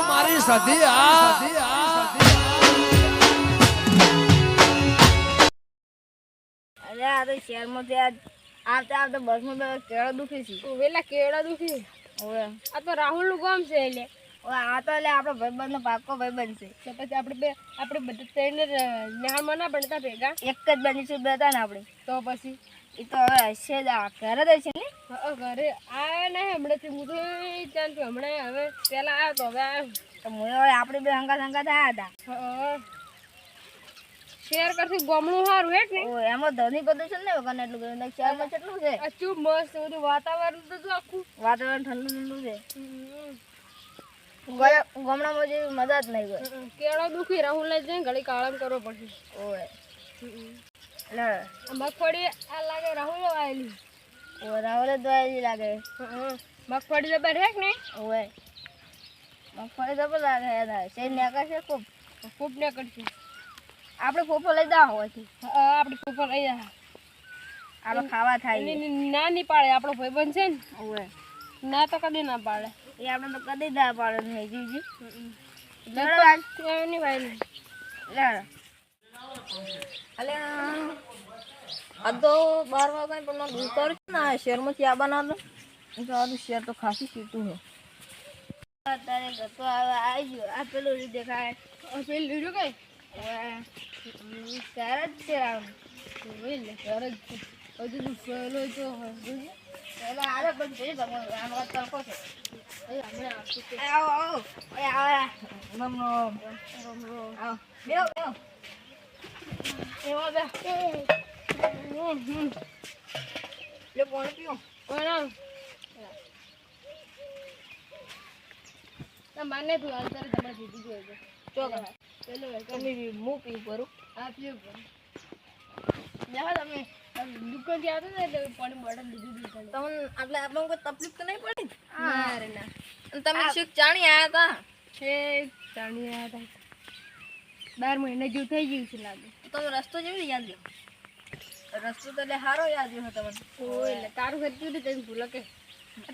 મારી સધી આ અરે આ તો શહેરમાંથી આવતા આવતા બસમાં કેળા દુખી છે. વેલા કેળા દુખી. ઓવે આ તો રાહુલ નું ગામ છે એટલે. આ તો એટલે આપણો ભાઈબંધનો પાક્કો ભાઈબંધ છે. તો પછી આપણે બધા ત્રણે નિહાળમાં ના ભણતા ભેગા એક જ બનીશું બે હતા ને આપણે. તો પછી એ તો હવે હશે જ આ ઘરે જ છે ને. ઘરે આવ્યા ને હમણાંથી હું તો ચાલ હમણાં હવે પેલા આવ્યો તો હવે આવ્યો તો હું હવે આપણે બે હંગાત આવ્યા હતા. શેર કરતી ગામડું સારું હેઠ ને. એમાં ધની પ્રદૂષણ નહીં વગર એટલું બધું શહેરમાં કેટલું છે. આ ચૂપ મસ્ત બધું વાતાવરણ તો જો આખું વાતાવરણ ઠંડુ છે. ગામડામાં જેવી મજા જ નહીં હોય. કેળો દુખી રાહુલ ને જઈને ઘડી કાળમ કરવો પડશે. ઓય એટલે મગફળી આ લાગે રાહુલ આવેલી. રાવલે દવાઈ લાગે. મગફળી જબર હેક ને. ઓય મગફળી જબર લાગે. છે નેકા છે ખૂબ ખૂબ ને કરશું. આપણે ફોફો લઈ દા હોવાથી આપણે ફોફો લઈ જા. આપણે ખાવા થાય ના નહીં પાડે આપણો ભાઈબંધ છે ને. ઓય ના તો કદી ના પાડે. એ આપણે તો કદી ના પાડે નહીં જીજી. ની ભાઈ લેડો અલે આ તો 12 વાગે પણ દૂર કરું છું ને શહેરમાંથી આ બનાવતો તો આ શહેર તો ખાસી સીટું છે. અત્યારે ગતો આવી ગયો. આ પેલું દેખાય પેલું લીધું કઈ ત્યારે જ છે આમ ત્યારે જ હજુ તો પેલો જો પેલો આવે પણ જોઈએ આમ તડકો છે. હમણાં આવતું છે. આવો આવો આવો રમ આવો બેહો બેહો એવા બે લે પાણી પીઓ. કોણ માને તું અંતર તમારે દીધી જોઈએ ચોકા પેલો તમે હું પી કરું આ પીવું પડે. બેહો તમે દુકાનથી આવતો ને એટલે પાણી બોટલ લીધું દીધું. તમને એટલે આપણને કોઈ તકલીફ તો નહીં પડી. ના રે ના. અને તમે શીખ જાણી આવ્યા હતા છે જાણી આવ્યા હતા. 12 મહિના જેવું થઈ ગયું છે લાગે. તમે રસ્તો જેવી યાદ રહ્યો. રસ્તો તો એટલે સારો યાદ રહ્યો તમને. એટલે તારું ખર્ચું હતું તમે ભૂલો કે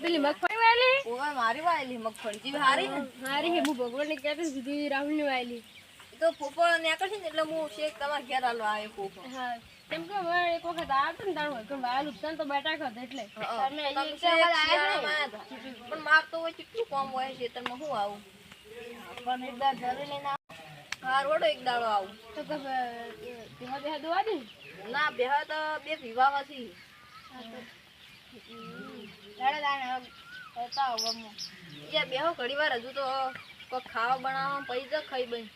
પેલી મગફળી વાયેલી. ઓય મારી વાયેલી મગફળી જેવી હારી ને. હારી હે હું ભગવાનને કહેતી સુધી રાહુલની વાયેલી. તો ફોફો નેકળ છે ને એટલે હું શેક તમારા ઘેર આલો આવ્યો ફોફો. હા કેમ કે હવે એક વખત આવતો ને તારું વગર વાયેલું છે ને તો બેટા ખાતે એટલે તમે શિયાળામાં આયા હતા. પણ માર તો હોય કેટલું કામ હોય છે તમે હું આવું પણ એક દાડ ઘરે લઈને હાર વડો એક દાડો આવું તો કે તેમાં બે દવા દે ના બેહા તો બે વિવાહ હતી. દાડે દાડે કરતા ગમો એ બેહો ઘડી વાર હજુ તો કોઈ ખાવા બનાવવા પૈસા ખાઈ બન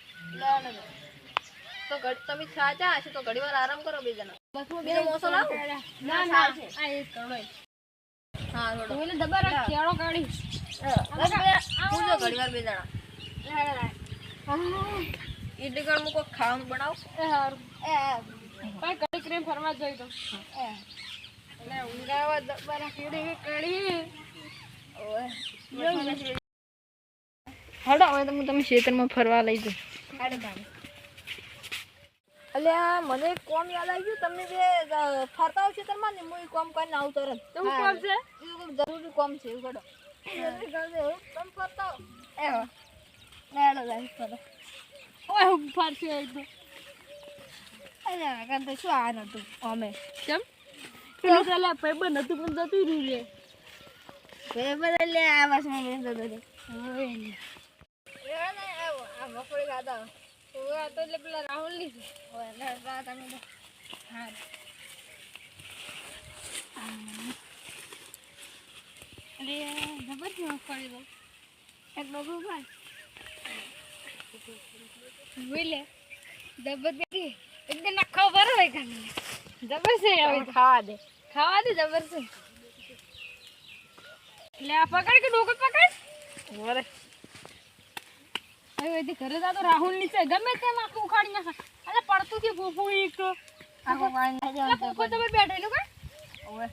તો તમે સાચા હશે તો ઘડી વાર આરામ કરો બે જણા. બસમાં બીજો મોસો લાવો. ના ના આ એક કરોડ હા રોડો ઓલે દબર કેળો કાઢી હું જો ઘડી વાર બે જણા ઇડલી ગળ મુકો ખાવાનું બનાવ એ હારું કઈ કડી ક્રીમ ફરવા જોઈ તો એટલે ઊંઘાવા દબર કેડી કાઢી હડો હવે તમે ખેતરમાં ફરવા લઈ જાઓ. અલ્યા મને કોમ યાદ આવી ગયું. તમને બે ફરતા આવ ખેતરમાં ને હું કોમ કરીને આવું તરત. તો હું કોમ છે જરૂરી કોમ છે એવું કરો. તમે ફરતા આવો લેડો જાય ફરો. ઓય હું ફરશે એકદમ અલ્યા કાં તો શું આ નતું અમે કેમ પેલું ચાલે ભાઈબંધ હતું પણ જતું રહ્યું લે બે બધા લે આ વાસમાં બેસતો હતો રે. આ મગફળી ખાતા ઓય તો એટલે પેલા રાહુલ ની હોય લે રા તમે તો હા અરે જબરથી મગફળી દો એક બગુ ભાઈ બોલે જબર બેઠી એકદમ ના ખબર હોય કાને જબર છે હવે ખાવા દે જબર છે. લે આ પકડ કે ડોકર પકડ વરે હવે તે ઘરે જા તો રાહુલ ની છે ગમે તેમ આખું ઉખાડી નાખે. અરે પડતું છે ફૂફુ એક આખો પાણી ના જાવ ફૂફુ જબર બેઠેલું કે ઓય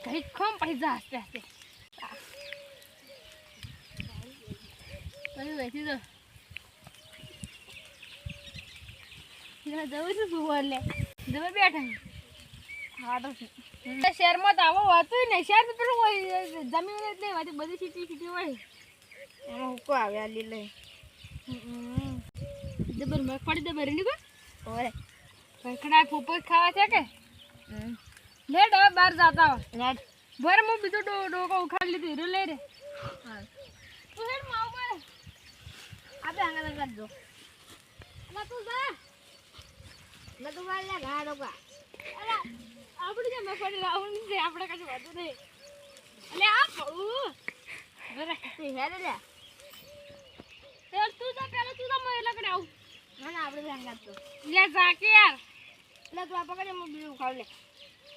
ઘડી ખમ પૈસા હસતે હસતે કઈ બેઠી તો જવું છે શું બોલે જબર બેઠા હા તો શહેરમાં તો આવો હોતું ને શહેર તો પેલું હોય જમીન એટલે વાતી બધી સીટી હોય એમાં હુકો આવે આ લીલે જબર મગફળી તો ભરી નીકળ ઓય ભખડા ફૂફસ ખાવા છે કે લેટ હવે બહાર જાતા હો નેટ ભર હું બીજો ડોકો ઉખાડી લીધું હીરો લઈ રે તું હેડ માવ પર આપે આંગા કરજો ના તું જા મેં તો વાળ લે ગાડો કા અલા આપણે જે મગફળી લાવવાની છે આપણે કશું વાતું નહીં અલે આ બરે તું હેડ લે તું જા પેલા તું જા મને લગડે આવ ના ના આપણે આંગા તો લે જા કે યાર લે તું આ પકડે હું બીજું ખાવ લે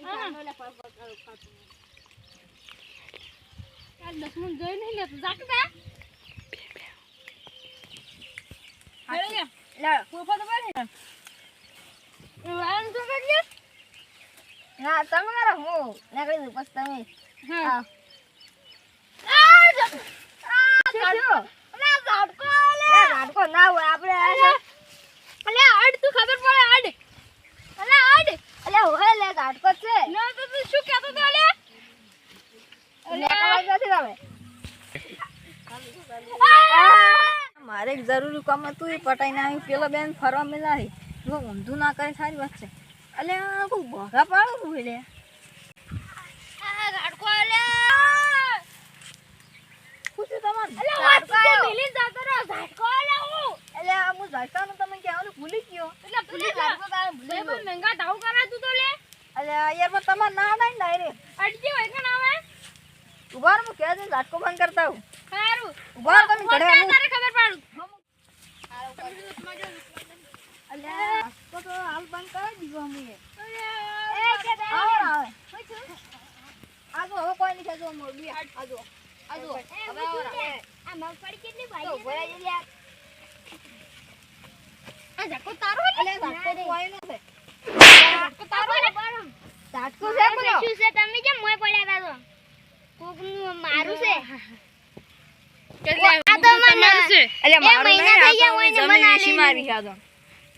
હા. લે પર ખાતું આ 10 મિનિટ જોઈ નહીં લે તું જા કે જા લે લે ફોફા તો બરે વાન તો કરજે ના તમે કરો હું નીકળી દઉં પછી તમે હા ઝાડકો ના હોય આપણે અલે આડ તું ખબર પડે આડ અલે આડ અલે હોય લે ઝાડકો છે ના તો તું શું કહેતો તો અલે લે કવાય નથી તમે મારે એક જરૂરી કામ હતું એ પટાઈને આવી પેલો બેન ફરવા મેલાવી જો ઊંધું ના કરે સારી વાત છે અલે કોઈ બોઘા પાડું છું લે આ ગાડકો અલે પૂછ્યું તમારે અલે વાત તો મિલી જાતો રે ગાડકો અલે હું એટલે હું ઝાડકાનું તમે કહેવાનું ભૂલી ગયો એટલે ભૂલી ઝાડકો તારે ભૂલી લે ગયો પણ મંગા ધાવ કરા તું તો લે એટલે યાર પણ તમારે ના ડાય ડાયરેક્ટ અડજી હોય કે ના આવે ઉભા રહો, હું કહે દઉં ઝાટકો બંધ કરતા હું સારું ઉભા રહો તમે ઘરે આવું. તારે ખબર પાડું અલ્યા ઝાટકો તો હાલ બંધ કરી દીધો અમે એ કે આવે આવે આજો હવે કોઈ નહીં થતું મોરબી આજો આજો હવે આવે આ મગફળી કેટલી તો ભાઈ ભરાઈ જઈ યાર આ ઝાડકો તારો અલ્યા ઝાટકો તો વાય ન છે ઝાડકો તારો ને બારમ ઝાટકો છે બોલો શું છે તમે કેમ મોય પડ્યા તા તો કોકનું મારું છે આ તો તમારું છે અલ્યા મારું નહીં મહિના થઈ ગયા આ હોય તો ને જમીન મને વીસી મારી છે આ તો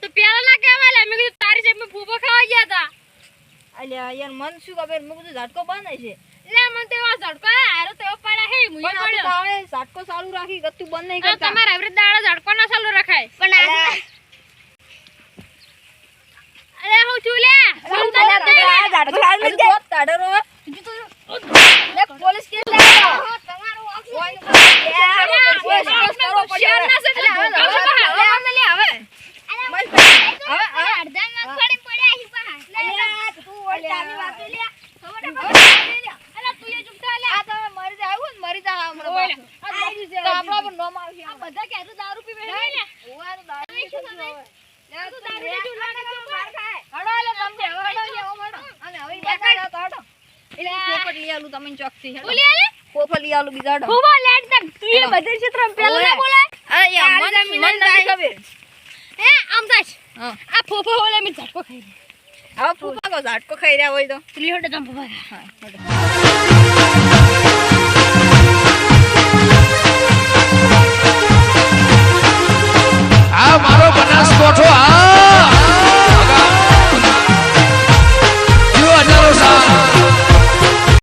તો પેલા ના કહેવાય મેં કીધું તારી જેમ ફૂફો ખાવા ગયા હતા અલ્યા યાર મન શું ખબર મેં કીધું ઝાટકો બંધ છે લે મને તો આ ઝાડકો આરો તો પડ્યા હે મુય પણ આ તો પડ્યો તારે ઝાટકો ચાલુ રાખી ગતું બંધ નહીં આ કરતા તમારા આવરે દાડા ઝાડકો ના ચાલુ રખાય પણ અલ્યા, અરે હું છું લે અલ્યા, ઝાટકો ચાલુ નથી કે? તાડો રો. લે, પોલીસ કેસ લાવો. તમારું કોઈ અરે, કેસ કરવો પડશે શેર ના છે હવે. એટલે હવે, હવે, હવે, હવે, હવે, લે, હવે. મસ્ત. હવે, હવે. અડધા મગફળી પડ્યા હી પા અલ્યા, તું ઓલી ચાની વાત લે. અલા તું એ ચૂપ થા લે આ તો મરી જાય આવું ને મરી જાય હમણાં ઓય, પાછું. આ દારૂ છે, તો આપણા પર નોમ આવશે આ આમાં. બધા કે દારૂ પીવે હે લે ઓય, આ તો દારૂ તમે શું થતું તમે? હવે. લે, તું તું દારૂ લે. લેજો, લાગે તો માર ખાય. હડો, એટલે તમને હવે હડો, લે, હવે હડો. અને હવે બેઠા જાઓ તો હડો. એટલે પોપટ લઈ આલું તમને ચોકથી હેડો. બોલી આલે પોપટ લઈ આલું બીજા હડો. ફૂબો લેટ તક તું એ બધા ચિત્ર પેલા ના બોલાય અરે યાર, આ મને જમીન મને નથી ખબર. હે આમ તાજ હા. આ ફોફો ઓલે મે ઝટકો ખાઈ હવે ફૂફા કો ઝાટકો ખાઈ રહ્યા હોય તો લે હોડે તમ ફોફા હા, હડો.